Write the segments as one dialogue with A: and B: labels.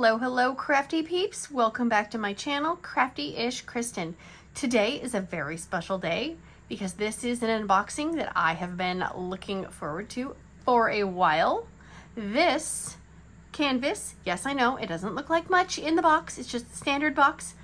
A: Hello, crafty peeps. Welcome back to my channel, Crafty-ish-kristyn. Today is a very special day because this is an unboxing that I have been looking forward to for a while. This canvas, yes, I know, it doesn't look like much in the box. It's just a standard box.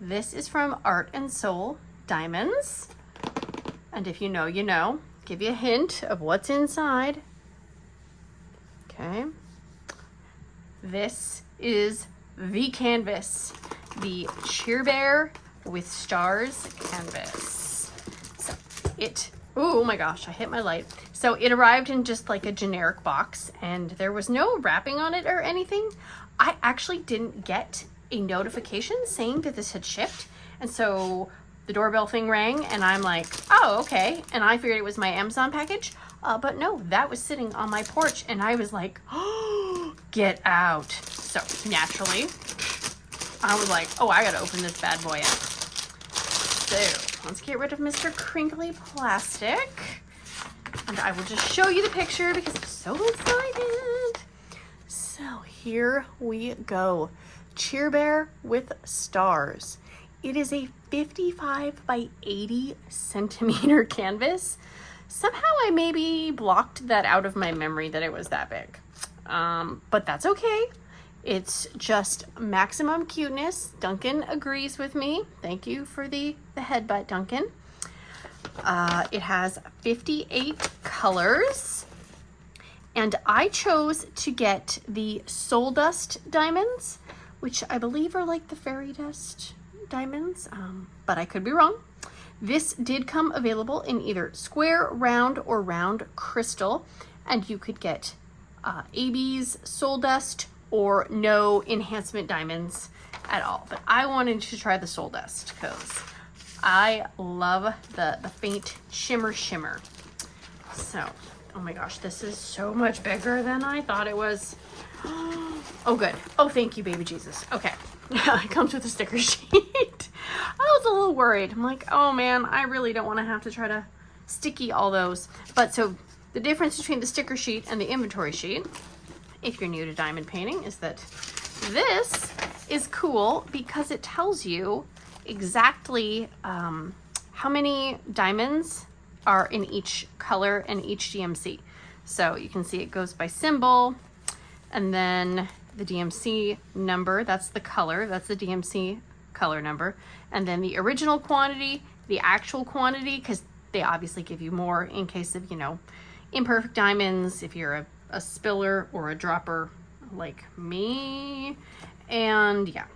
A: This is from Art and Soul Diamonds. And if you know, you know. Give you a hint of what's inside. Okay. This is the canvas, the Cheer Bear with Stars canvas. So oh my gosh, I hit my light. So it arrived in just like a generic box and there was no wrapping on it or anything. I actually didn't get a notification saying that this had shipped. And so the doorbell thing rang and I'm like, oh, okay. And I figured it was my Amazon package. But no, that was sitting on my porch and I was like, oh, get out. So naturally, I was like, oh, I gotta open this bad boy up. So let's get rid of Mr. Crinkly Plastic. And I will just show you the picture because I'm so excited. So here we go. Cheer Bear with Stars. It is a 55 by 80 centimeter canvas. Somehow I maybe blocked that out of my memory that it was that big. But that's okay. It's just maximum cuteness. Duncan agrees with me. Thank you for the headbutt, Duncan. It has 58 colors. And I chose to get the Soul Dust diamonds, which I believe are like the fairy dust diamonds, but I could be wrong. This did come available in either square, round, or round crystal, and you could get AB's Soul Dust or no enhancement diamonds at all. But I wanted to try the Soul Dust because I love the faint shimmer. So, oh my gosh, this is so much bigger than I thought it was. Oh, good. Oh, thank you, baby Jesus. Okay. It comes with a sticker sheet. I was a little worried. I'm like, oh man, I really don't want to have to try to sticky all those. But so the difference between the sticker sheet and the inventory sheet, if you're new to diamond painting, is that this is cool because it tells you exactly how many diamonds are in each color and each DMC. So you can see it goes by symbol, and then the DMC number, that's the color, that's the DMC color number, and then the original quantity, the actual quantity, because they obviously give you more in case of, you know, imperfect diamonds, if you're a spiller or a dropper like me. And yeah,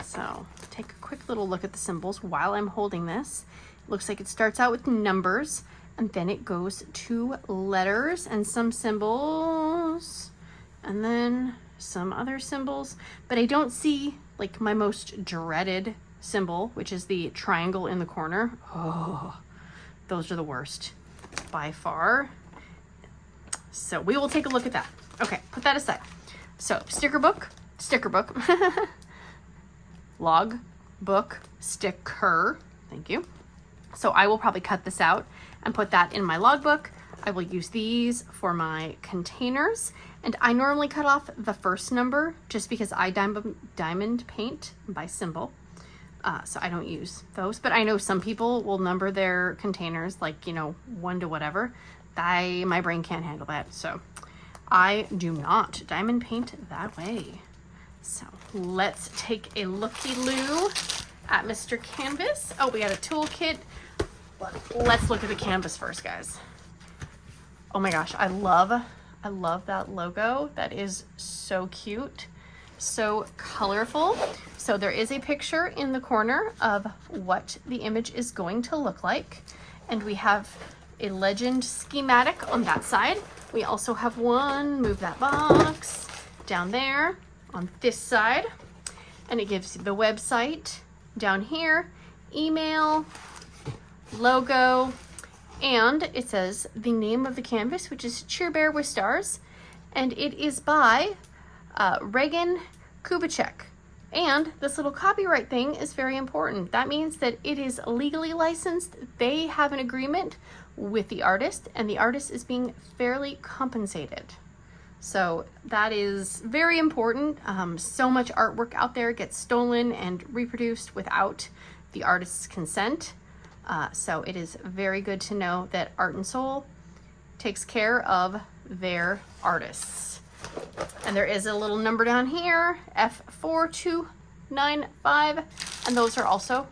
A: so take a quick little look at the symbols while I'm holding this. Looks like it starts out with numbers and then it goes to letters and some symbols and then some other symbols, but I don't see like my most dreaded symbol, which is the triangle in the corner. Oh, those are the worst by far. So we will take a look at that. Okay, put that aside. So sticker book, log book, sticker, thank you. So I will probably cut this out and put that in my logbook. I will use these for my containers. And I normally cut off the first number just because I diamond paint by symbol. So I don't use those. But I know some people will number their containers like, you know, 1 to whatever. My brain can't handle that. So I do not diamond paint that way. So let's take a looky-loo at Mr. Canvas. Oh, we got a toolkit. Let's look at the canvas first, guys. Oh my gosh, I love that logo. That is so cute, so colorful. So there is a picture in the corner of what the image is going to look like. And we have a legend schematic on that side. We also have one, move that box, down there on this side. And it gives the website down here, email, logo, and it says the name of the canvas, which is Cheer Bear with Stars, and it is by Regan Kubicek. And this little copyright thing is very important. That means that it is legally licensed. They have an agreement with the artist, and the artist is being fairly compensated. So that is very important. So much artwork out there gets stolen and reproduced without the artist's consent. So it is very good to know that Art and Soul takes care of their artists. And there is a little number down here, F4295, and those are also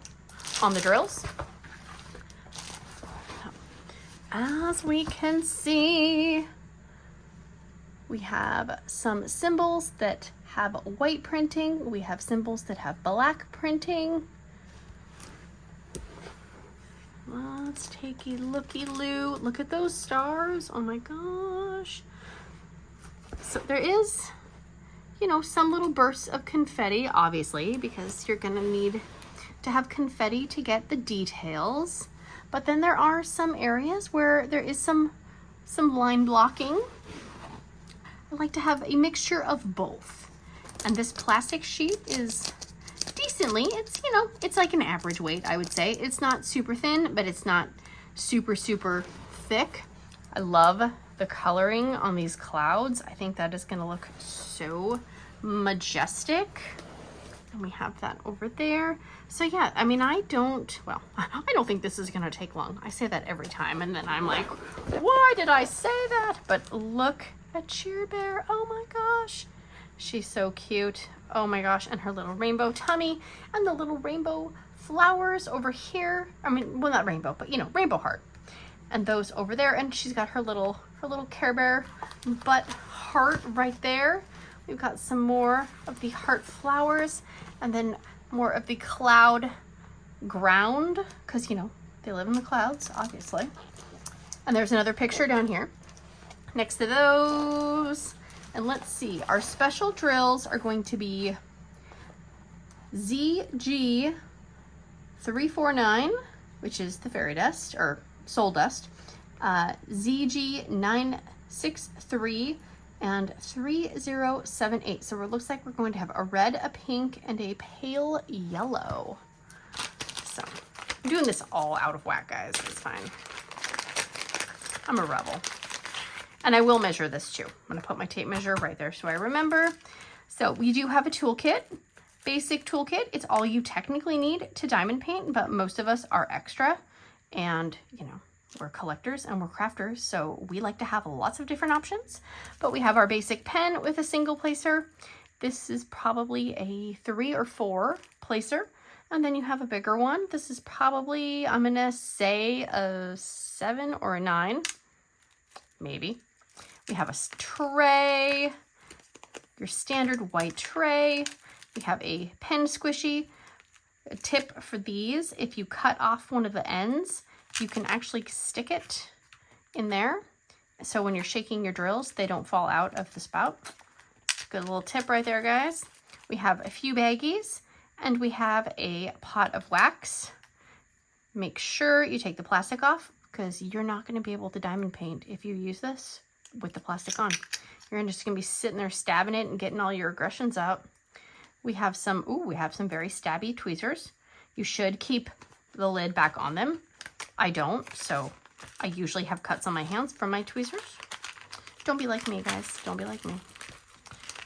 A: on the drills. As we can see, we have some symbols that have white printing. We have symbols that have black printing. Let's take a looky-loo. Look at those stars. Oh my gosh. So there is, you know, some little bursts of confetti, obviously, because you're gonna need to have confetti to get the details. But then there are some areas where there is some line blocking. I like to have a mixture of both. And this plastic sheet is decently, it's, you know, it's like an average weight, I would say. It's not super thin, but it's not super, super thick. I love the coloring on these clouds. I think that is gonna look so majestic. And we have that over there. So yeah, I mean, I don't think this is gonna take long. I say that every time, and then I'm like, why did I say that? But look at Cheer Bear. Oh my gosh. She's so cute. Oh my gosh. And her little rainbow tummy and the little rainbow flowers over here. I mean, well, not rainbow, but you know, rainbow heart. And those over there. And she's got her little Care Bear butt heart right there. We've got some more of the heart flowers and then more of the cloud ground, because, you know, they live in the clouds, obviously. And there's another picture down here next to those. And let's see, our special drills are going to be ZG349, which is the fairy dust or soul dust, ZG963, and 3078. So it looks like we're going to have a red, a pink, and a pale yellow. So I'm doing this all out of whack, guys. It's fine. I'm a rebel. And I will measure this too. I'm gonna put my tape measure right there so I remember. So we do have a toolkit, basic toolkit. It's all you technically need to diamond paint, but most of us are extra, and you know, we're collectors and we're crafters, so we like to have lots of different options. But we have our basic pen with a single placer. This is probably a 3 or 4 placer. And then you have a bigger one. This is probably, I'm gonna say a 7 or a 9, maybe. We have a tray, your standard white tray. We have a pen squishy. A tip for these, if you cut off one of the ends, you can actually stick it in there. So when you're shaking your drills, they don't fall out of the spout. Good little tip right there, guys. We have a few baggies and we have a pot of wax. Make sure you take the plastic off because you're not going to be able to diamond paint if you use this with the plastic on. You're just going to be sitting there stabbing it and getting all your aggressions out. We have some very stabby tweezers. You should keep the lid back on them. I don't, so I usually have cuts on my hands from my tweezers. Don't be like me, guys. Don't be like me.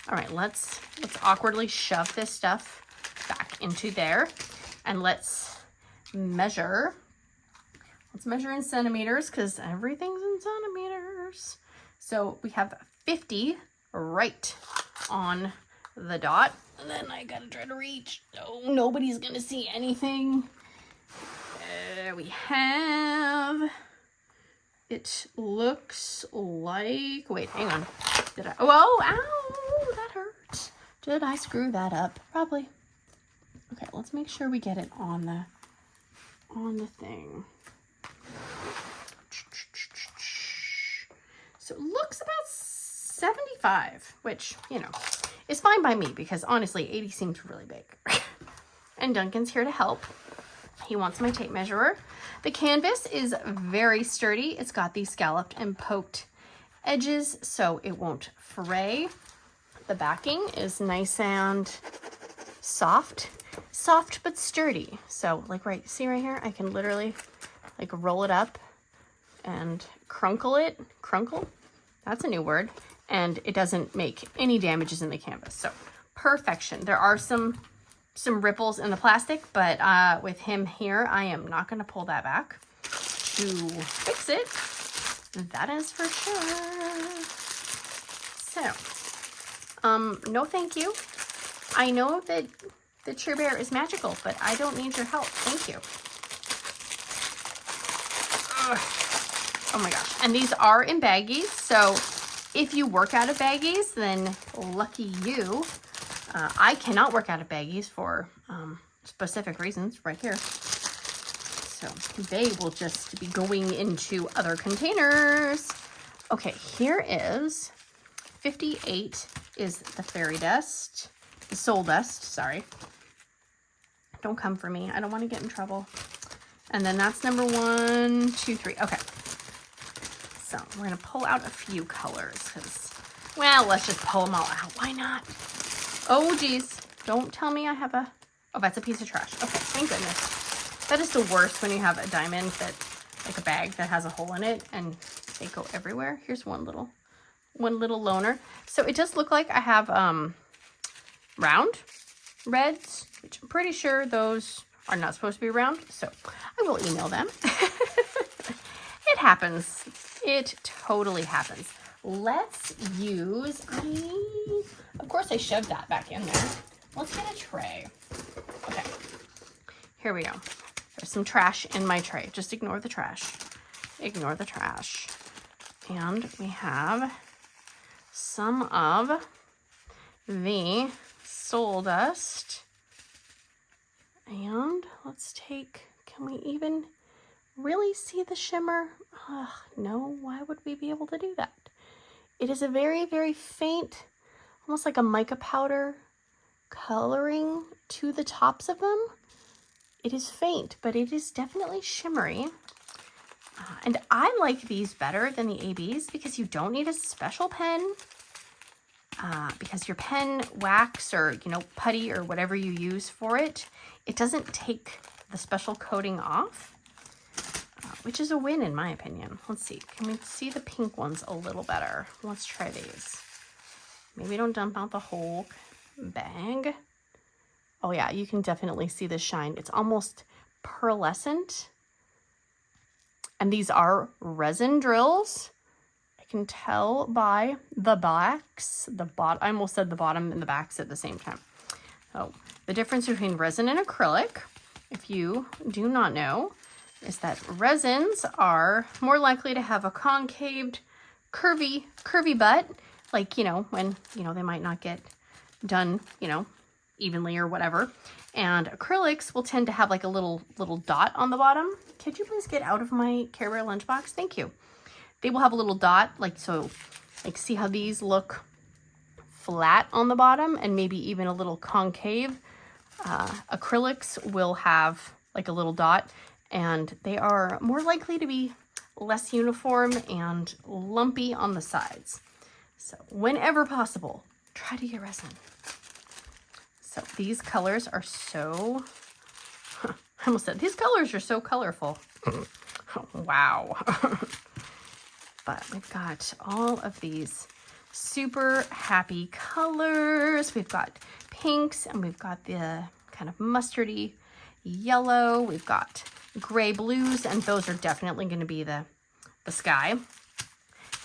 A: All right, let's awkwardly shove this stuff back into there, and let's measure. Let's measure in centimeters because everything's in centimeters. So we have 50 right on the dot. And then I gotta try to reach. Oh, nobody's gonna see anything. There we have. It looks like, wait, hang on. Did I, oh, ow, that hurt. Did I screw that up? Probably. Okay, let's make sure we get it on the thing. So it looks about 75, which, you know, is fine by me because honestly, 80 seems really big. And Duncan's here to help. He wants my tape measurer. The canvas is very sturdy. It's got these scalloped and poked edges so it won't fray. The backing is nice and soft but sturdy. So like see right here, I can literally like roll it up and crunkle it. Crunkle? That's a new word. and it doesn't make any damages in the canvas. So perfection. There are some ripples in the plastic, but with him here, I am not going to pull that back to fix it. That is for sure. So, no thank you. I know that the Cheer Bear is magical, but I don't need your help. Thank you. Ugh. Oh my gosh. And these are in baggies, so if you work out of baggies, then lucky you. I cannot work out of baggies for specific reasons right here. So they will just be going into other containers. Okay, here is 58 is the fairy dust, the soul dust, sorry. Don't come for me. I don't want to get in trouble. And then that's number 1, 2, 3. Okay. So we're going to pull out a few colors because, well, let's just pull them all out. Why not? Oh, geez. Don't tell me I have a, oh, that's a piece of trash. Okay, thank goodness. That is the worst when you have a diamond that, like a bag that has a hole in it and they go everywhere. Here's one little loner. So it does look like I have round reds, which I'm pretty sure those are not supposed to be round. So I will email them. It happens. It totally happens. Let's use, of course I shoved that back in there. Let's get a tray. Okay, here we go. There's some trash in my tray. Just ignore the trash. Ignore the trash. And we have some of the soul dust. And let's take, can we even really see the shimmer? No, why would we be able to do that? It is a very, very faint, almost like a mica powder coloring to the tops of them. It is faint, but it is definitely shimmery. And I like these better than the ABs because you don't need a special pen. Because your pen wax or, putty or whatever you use for it, it doesn't take the special coating off, which is a win in my opinion. Let's see. Can we see the pink ones a little better? Let's try these. Maybe don't dump out the whole bag. Oh yeah, you can definitely see the shine. It's almost pearlescent. And these are resin drills. I can tell by the backs, I almost said the bottom and the backs at the same time. So the difference between resin and acrylic, if you do not know, is that resins are more likely to have a concaved, curvy butt, like, when, they might not get done, evenly or whatever. And acrylics will tend to have like a little dot on the bottom. Could you please get out of my Care Bear lunchbox? Thank you. They will have a little dot, see how these look flat on the bottom and maybe even a little concave. Acrylics will have like a little dot, and they are more likely to be less uniform and lumpy on the sides. So whenever possible, try to get resin. So these colors are so, I almost said, these colors are so colorful. Wow. But we've got all of these super happy colors. We've got pinks and we've got the kind of mustardy yellow. We've got gray blues, and those are definitely going to be the sky.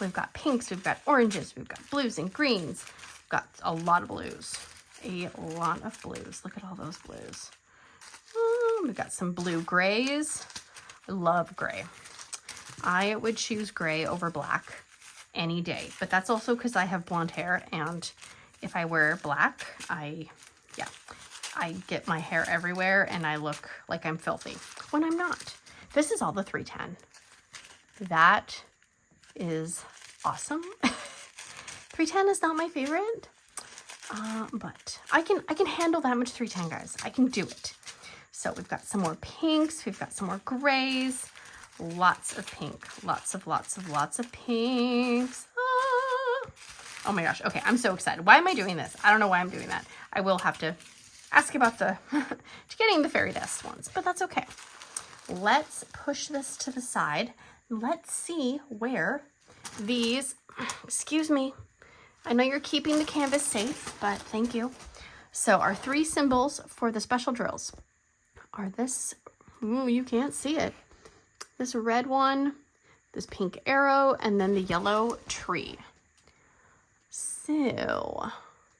A: We've got pinks, we've got oranges, we've got blues and greens. We've got a lot of blues. A lot of blues. Look at all those blues. We've got some blue grays. I love gray. I would choose gray over black any day, but that's also because I have blonde hair, and if I wear black, I get my hair everywhere and I look like I'm filthy when I'm not. This is all the 310. That is awesome. 310 is not my favorite, but I can handle that much 310, guys. I can do it. So we've got some more pinks, we've got some more grays, lots of pink, lots of pinks. Oh my gosh. Okay, I'm so excited. Why am I doing this? I don't know why I'm doing that. I will have to ask about getting the fairy dust ones, but that's okay. Let's push this to the side. Let's see where these, excuse me, I know you're keeping the canvas safe, but thank you. So our 3 symbols for the special drills are this, ooh, you can't see it, this red one, this pink arrow, and then the yellow tree. So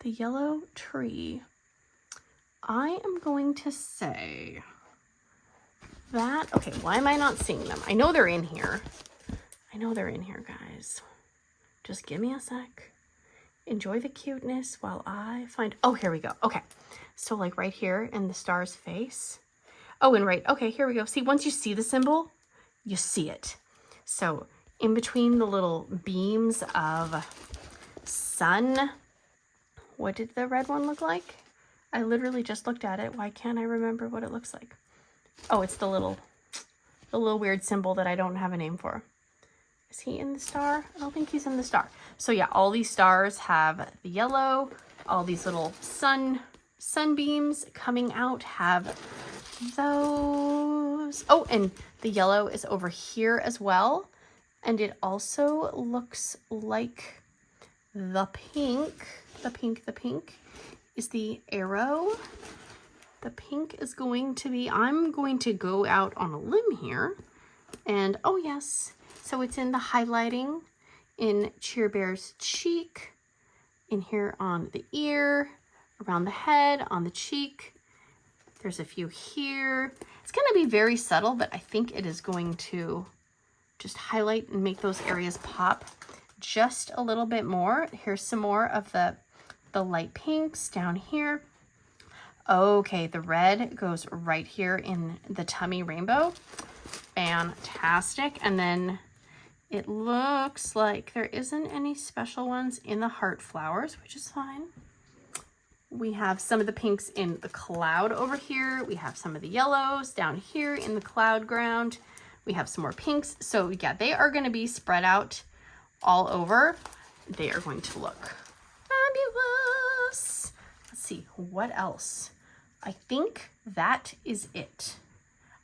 A: the yellow tree, I am going to say that, okay, why am I not seeing them? I know they're in here. I know they're in here, guys. Just give me a sec. Enjoy the cuteness while I find, oh, here we go. Okay, so like right here in the star's face. Oh, and right, okay, here we go. See, once you see the symbol, you see it. So in between the little beams of sun, what did the red one look like? I literally just looked at it. Why can't I remember what it looks like? Oh, it's the little weird symbol that I don't have a name for. Is he in the star? I don't think he's in the star. So yeah, all these stars have the yellow. All these little sunbeams coming out have those. Oh, and the yellow is over here as well. And it also looks like the pink is the arrow. The pink is going to be, I'm going to go out on a limb here. And oh yes, so it's in the highlighting in Cheer Bear's cheek, in here on the ear, around the head, on the cheek. There's a few here. It's going to be very subtle, but I think it is going to just highlight and make those areas pop just a little bit more. Here's some more of the light pinks down here. Okay, the red goes right here in the tummy rainbow. Fantastic. And then it looks like there isn't any special ones in the heart flowers, which is fine. We have some of the pinks in the cloud over here. We have some of the yellows down here in the cloud ground. We have some more pinks. So yeah, they are going to be spread out all over. They are going to look fabulous. Let's see, what else? I think that is it.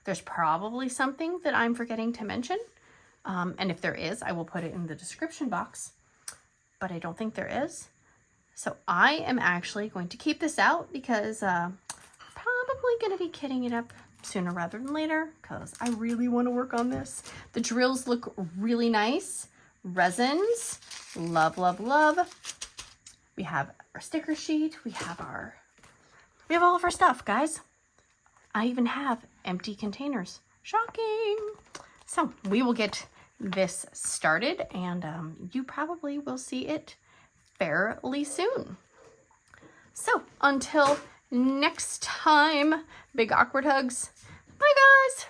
A: There's probably something that I'm forgetting to mention. And if there is, I will put it in the description box, but I don't think there is. So I am actually going to keep this out because I'm probably going to be kitting it up sooner rather than later because I really want to work on this. The drills look really nice. Resins, love, love, love. We have our sticker sheet. We have all of our stuff, guys. I even have empty containers. Shocking. So we will get this started and you probably will see it fairly soon. So until next time, big awkward hugs. Bye, guys.